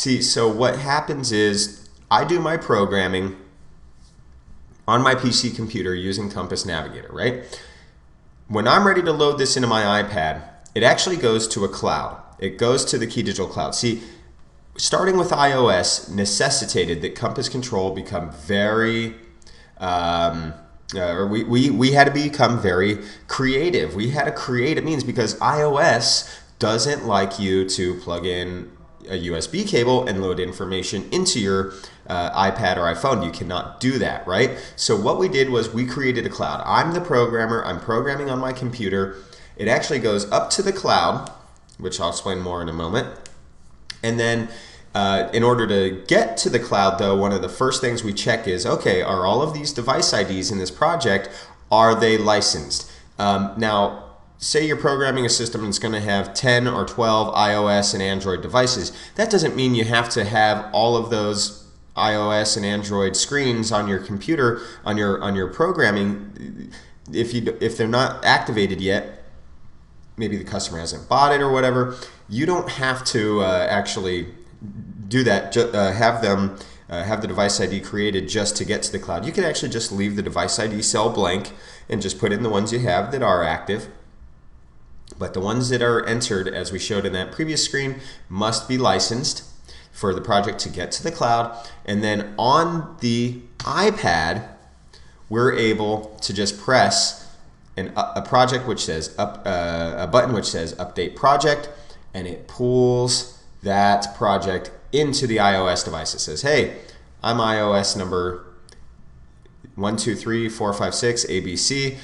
See, so what happens is I do my programming on my PC computer using Compass Navigator, right? When I'm ready to load this into my iPad, it actually goes to a cloud. It goes to the Key Digital Cloud. See, starting with iOS necessitated that Compass Control become very, we had to become very creative. We had to create a means because iOS doesn't like you to plug in a USB cable and load information into your iPad or iPhone. You cannot do that, right? So what we did was we created a cloud. I'm the programmer. I'm programming on my computer. It actually goes up to the cloud, which I'll explain more in a moment. And then in order to get to the cloud, though, one of the first things we check is, okay, are all of these device IDs in this project, are they licensed? Now, say you're programming a system and it's going to have 10 or 12 iOS and Android devices. That doesn't mean you have to have all of those iOS and Android screens on your computer, on your programming. If they're not activated yet, maybe the customer hasn't bought it or whatever, you don't have to actually do that, have the device ID created just to get to the cloud. You can actually just leave the device ID cell blank and just put in the ones you have that are active. But the ones that are entered, as we showed in that previous screen, must be licensed for the project to get to the cloud. And then on the iPad, we're able to just press a project which says a button which says Update Project, and it pulls that project into the iOS device. It says, hey, I'm iOS number 1234556 ABC.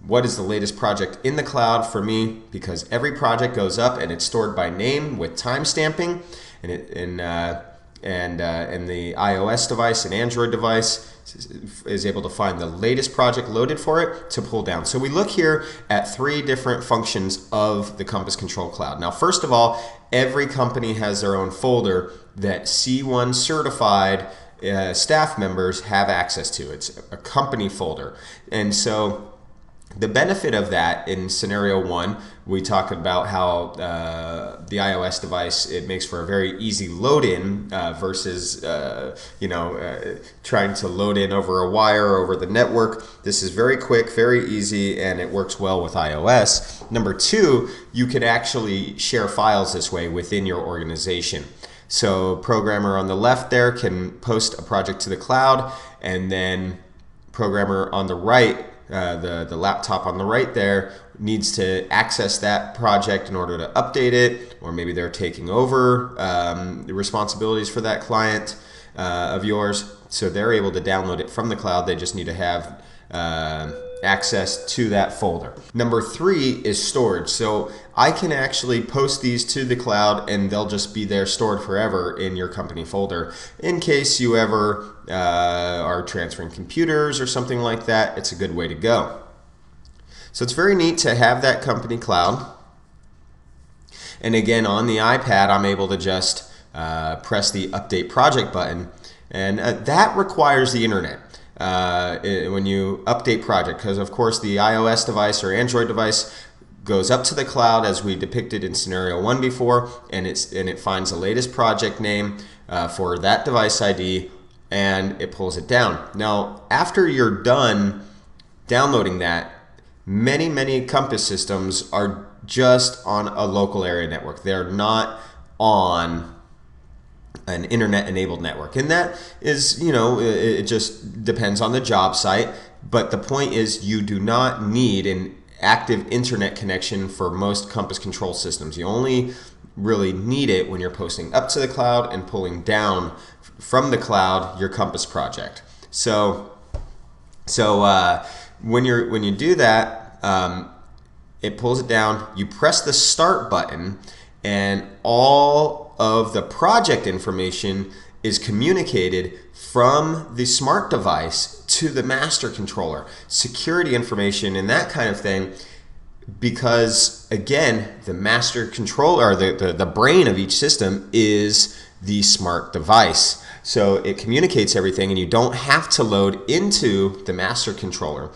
What is the latest project in the cloud for me? Because every project goes up and it's stored by name with time stamping, and the iOS device and Android device is able to find the latest project loaded for it to pull down. So we look here at 3 different functions of the Compass Control Cloud. Now, first of all, every company has their own folder that C1 certified staff members have access to. It's a company folder. And so the benefit of that in scenario 1, we talk about how the iOS device, it makes for a very easy load-in versus trying to load in over a wire or over the network. This is very quick, very easy, and it works well with iOS. Number 2, you could actually share files this way within your organization. So programmer on the left there can post a project to the cloud, and then programmer on the right, the laptop on the right there, needs to access that project in order to update it, or maybe they're taking over the responsibilities for that client of yours, so they're able to download it from the cloud. They just need to have access to that folder. Number 3 is storage. So I can actually post these to the cloud and they'll just be there stored forever in your company folder. In case you ever are transferring computers or something like that, it's a good way to go. So it's very neat to have that company cloud. And again, on the iPad, I'm able to just press the Update Project button, and that requires the internet. When you update project, because of course the iOS device or Android device goes up to the cloud as we depicted in scenario 1 before, and it finds the latest project name for that device ID, and it pulls it down. Now, after you're done downloading that, many Compass systems are just on a local area network. They're not on an internet-enabled network, and that is, it just depends on the job site. But the point is, you do not need an active internet connection for most Compass Control systems. You only really need it when you're posting up to the cloud and pulling down from the cloud your Compass project. So when you do that, it pulls it down. You press the Start button, and all of the project information is communicated from the smart device to the master controller. Security information and that kind of thing, because again, the master controller, the brain of each system is the smart device. So it communicates everything, and you don't have to load into the master controller.